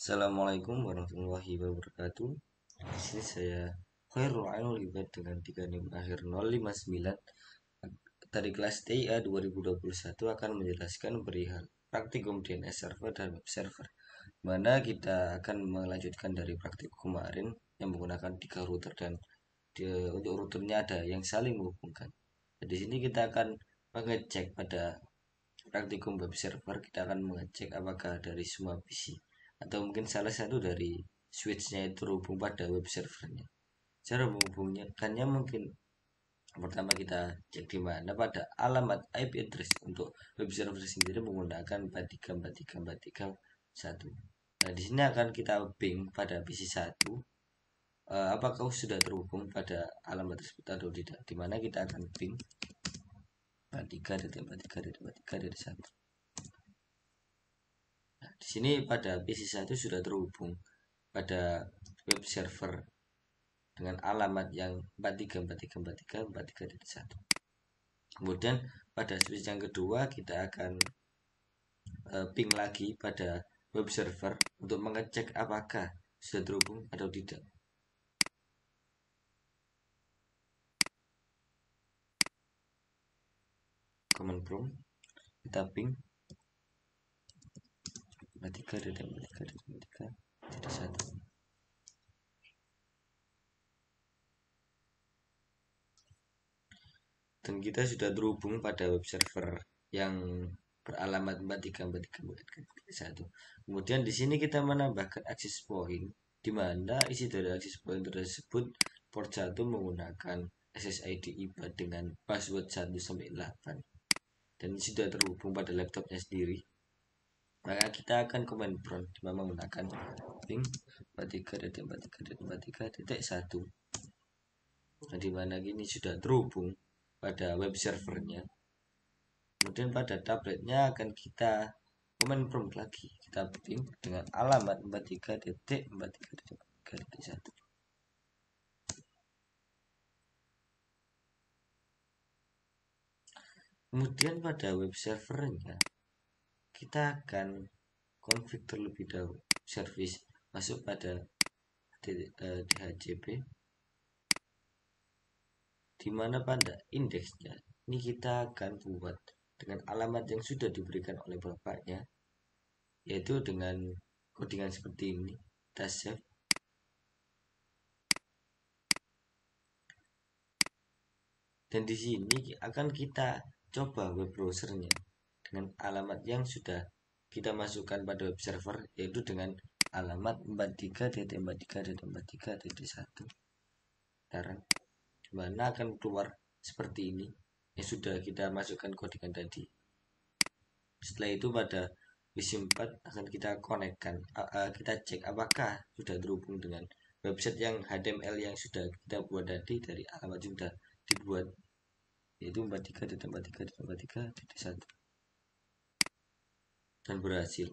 Assalamualaikum warahmatullahi wabarakatuh. Di sini saya Khairul Ainul Hibad dengan 3 NIM akhir 059 dari kelas TIA 2021 akan menjelaskan perihal praktikum DNS server dan web server. Mana kita akan melanjutkan dari praktikum kemarin yang menggunakan 3 router dan untuk routernya ada yang saling menghubungkan. Di sini kita akan mengecek pada praktikum web server, kita akan mengecek apakah dari semua PC atau mungkin salah satu dari switchnya itu terhubung pada web servernya. Cara menghubungkannya mungkin pertama kita cek di mana pada alamat IP address untuk web server sendiri menggunakan 43434341. Nah, di sini akan kita ping pada PC 1 apakah sudah terhubung pada alamat tersebut atau tidak. Di mana kita akan ping 43.43.43.1. Di sini pada PC1 sudah terhubung pada web server dengan alamat yang 43434343.1. Kemudian pada switch yang kedua kita akan ping lagi pada web server untuk mengecek apakah sudah terhubung atau tidak. Command prompt kita ping 43.43.43.1. Dan kita sudah terhubung pada web server yang beralamat 434341. Kemudian di sini kita menambahkan access point di mana isi dari access point tersebut port 1 menggunakan SSID IPA dengan password 1 sampai 8 dan sudah terhubung pada laptopnya sendiri. Maka kita akan command prompt menggunakan ping 43.43.43.1. Nah, di mana ini sudah terhubung pada web servernya. Kemudian pada tabletnya akan kita command prompt lagi, kita ping dengan alamat 43.43.43.1. Kemudian pada web servernya kita akan config terlebih dahulu service, masuk pada DHCP, di mana pada indeksnya ini kita akan buat dengan alamat yang sudah diberikan oleh bapaknya, yaitu dengan codingan seperti ini. Kita save. Dan di sini akan kita coba web browsernya dengan alamat yang sudah kita masukkan pada web server, yaitu dengan alamat 43.43.43.1. Sekarang mana akan keluar seperti ini yang sudah kita masukkan codingan tadi. Setelah itu pada PC4 akan kita konekkan, kita cek apakah sudah terhubung dengan website yang HTML yang sudah kita buat tadi dari alamat yang sudah dibuat, yaitu 43.43.43.1, dan berhasil.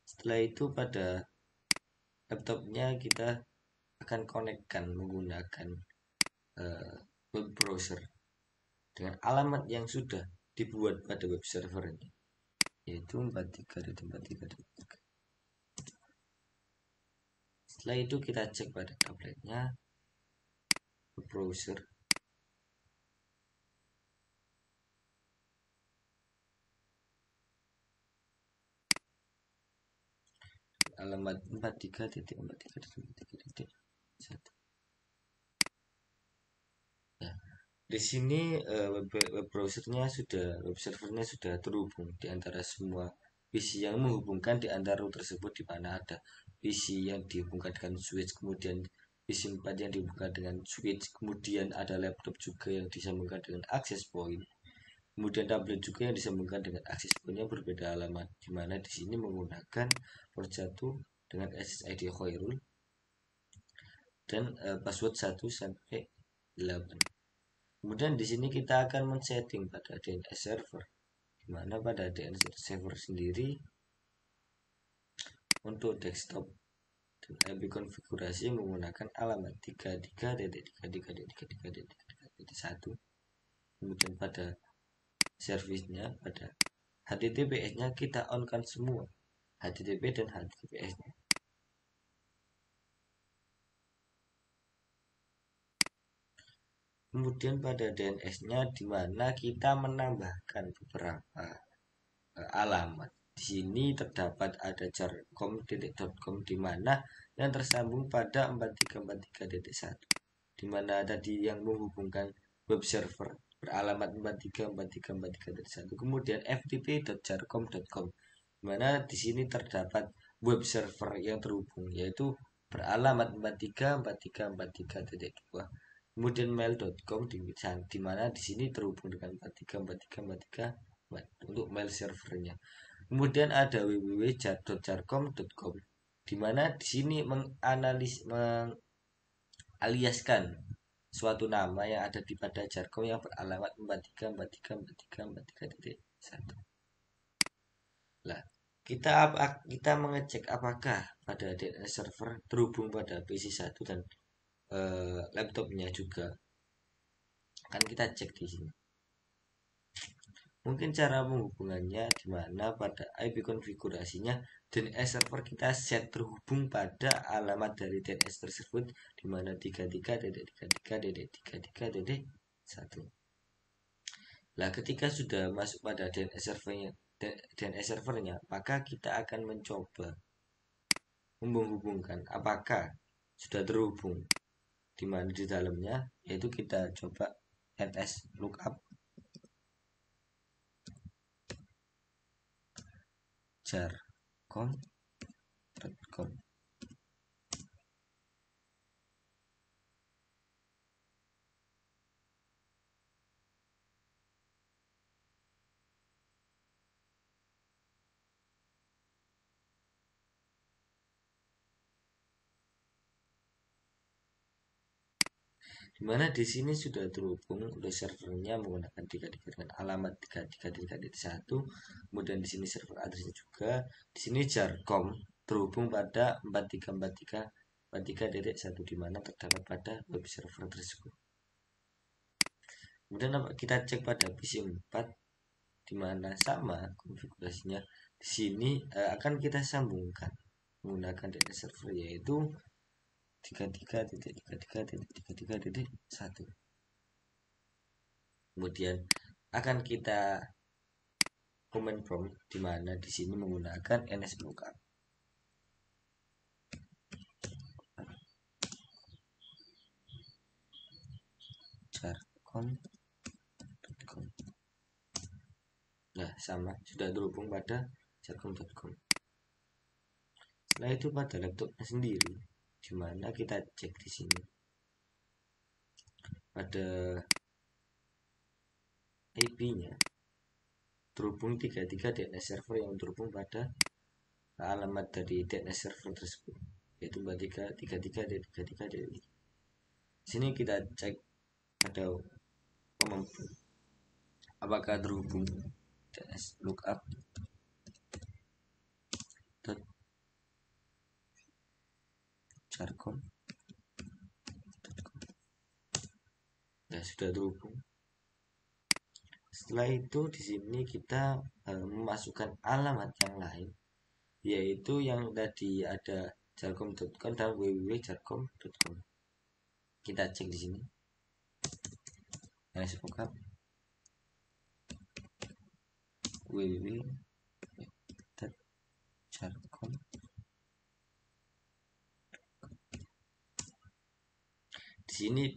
Setelah itu pada laptopnya kita akan konekkan menggunakan web browser dengan alamat yang sudah dibuat pada web servernya, yaitu 43.43.43. Setelah itu kita cek pada tabletnya web browser, alamat 43.43.43.1. Ya, di sini web browsernya sudah, web servernya sudah terhubung di antara semua PC yang menghubungkan di antara router tersebut, di mana ada PC yang dihubungkan dengan switch, kemudian PC 4 yang dihubungkan dengan switch, kemudian ada laptop juga yang disambungkan dengan access point, kemudian tablet juga yang disambungkan dengan access point yang berbeda alamat, di mana di sini menggunakan port 1 dengan SSID Khairul dan password 1 sampai 8. Kemudian di sini kita akan men-setting pada DNS server, di mana pada DNS server sendiri untuk desktop dan IP konfigurasi menggunakan alamat 33.33.33.1. Kemudian pada servisnya, pada HTTPS-nya kita on kan semua HTTP dan HTTPS-nya. Kemudian pada DNS-nya di mana kita menambahkan beberapa alamat. Di sini terdapat ada jarcom.com di mana yang tersambung pada 4343.1, di mana tadi yang menghubungkan web server beralamat 434343.1. Kemudian ftp.jarcom.com, di mana di sini terdapat web server yang terhubung yaitu beralamat 434343.2. Kemudian mail.com di mana di sini terhubung dengan 434343 untuk mail servernya. Kemudian ada www.jarcom.com, di mana di sini mengaliaskan suatu nama yang ada di pada jargon yang beralamat 43434343.1. Nah, kita mengecek apakah pada DNS server terhubung pada PC1 dan laptopnya juga. Akan kita cek di sini. Mungkin cara menghubungannya di mana pada IP konfigurasinya DNS server kita set terhubung pada alamat dari DNS tersebut, di mana 33.33.33.1. Nah, ketika sudah masuk pada DNS servernya, maka kita akan mencoba menghubungkan apakah sudah terhubung, di mana di dalamnya yaitu kita coba ls lookup jarcom.com. Dimana di sini sudah terhubung untuk servernya menggunakan 33 dengan alamat 33.1. Kemudian di sini server addressnya juga. Di sini jarcom terhubung pada 43.1, di mana terdapat pada web server tersebut. Kemudian kita cek pada PC4, di mana sama konfigurasinya. Di sini akan kita sambungkan menggunakan DNS server yaitu 33.33.33.1. Kemudian akan kita command prompt, di mana di sini menggunakan nslookup jarcom.com. Nah, sama sudah terhubung pada jarcom.com. Setelah itu pada laptopnya sendiri, di mana kita cek di sini pada IP-nya terhubung 33 DNS server yang terhubung pada alamat dari DNS server tersebut, yaitu 33.33.33. Sini kita cek pada kemampuan apakah terhubung DNS lookup jarcom. Ya, sudah terhubung. Setelah itu di sini kita memasukkan alamat yang lain, yaitu yang tadi ada jarcom.com dan www.jarcom.com. Kita cek di sini. Yang buka www.jarcom. Di sini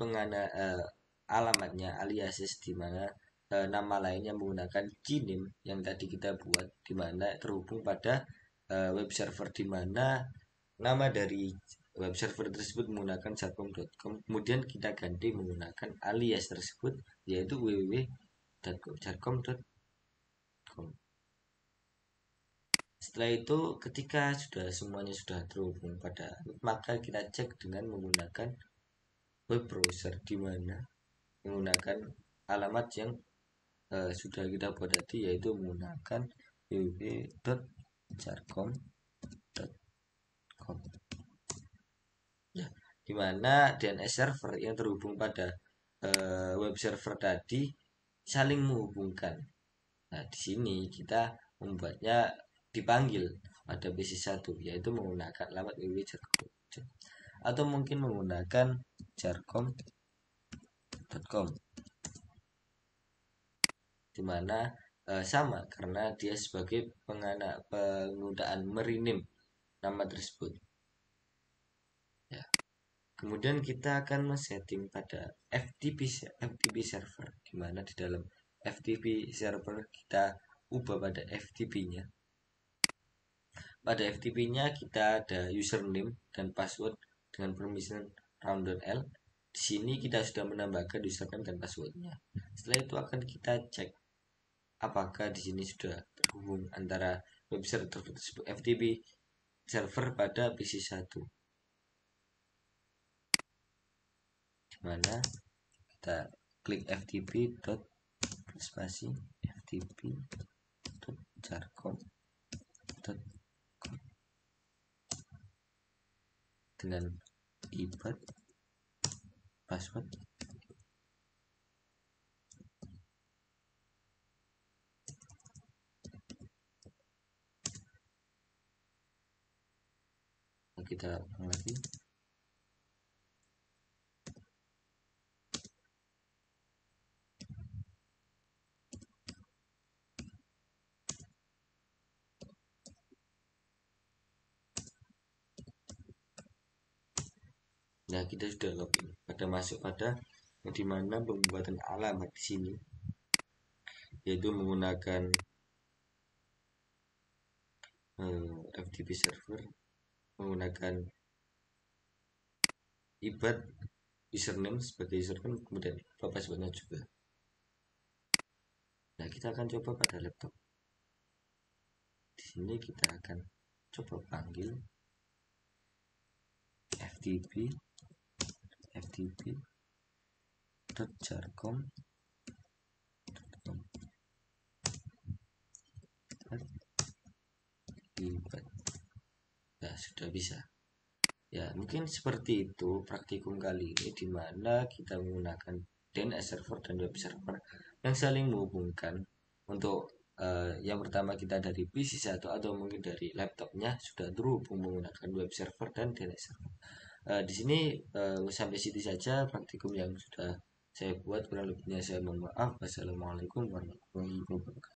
alamatnya aliases, di mana nama lainnya menggunakan Gnim yang tadi kita buat, di mana terhubung pada web server, di mana nama dari web server tersebut menggunakan jarcom.com. Kemudian kita ganti menggunakan alias tersebut yaitu www.jarcom.com. Setelah itu ketika semuanya sudah terhubung pada, maka kita cek dengan menggunakan web browser, di mana menggunakan alamat yang sudah kita buat tadi, yaitu menggunakan www.jarcom.com. Ya, dimana DNS server yang terhubung pada web server tadi saling menghubungkan. Nah, di sini kita membuatnya dipanggil pada PC1, yaitu menggunakan alamat www.jarcom, atau mungkin menggunakan jarcom.com, dimana sama karena dia sebagai penggunaan merename nama tersebut ya. Kemudian kita akan men-setting pada FTP server, dimana di dalam FTP server kita ubah pada FTP-nya. Pada FTP-nya kita ada username dan password dengan permission rounder L. Di sini kita sudah menambahkan username dan passwordnya. Setelah itu akan kita cek apakah di sini sudah terhubung antara web server tersebut FTP server pada PC1, dimana kita klik ftp dot spasi ftp dot jarcom dot dengan IBAT password. Kita ulang lagi. Nah, kita sudah login. Pada masuk pada dimana pembuatan alamat di sini, yaitu menggunakan FTP server, menggunakan IBAT username sebagai username, kemudian passwordnya juga. Nah, kita akan coba pada laptop. Di sini kita akan coba panggil ftp.jarcom. Ya, sudah bisa. Ya, mungkin seperti itu praktikum kali ini, di mana kita menggunakan DNS server dan web server yang saling menghubungkan. Untuk yang pertama kita dari PC1 atau mungkin dari laptopnya sudah terhubung menggunakan web server dan DNS server. Di sini sampai situ saja praktikum yang sudah saya buat, kurang lebihnya saya mohon maaf. Wassalamualaikum warahmatullahi wabarakatuh.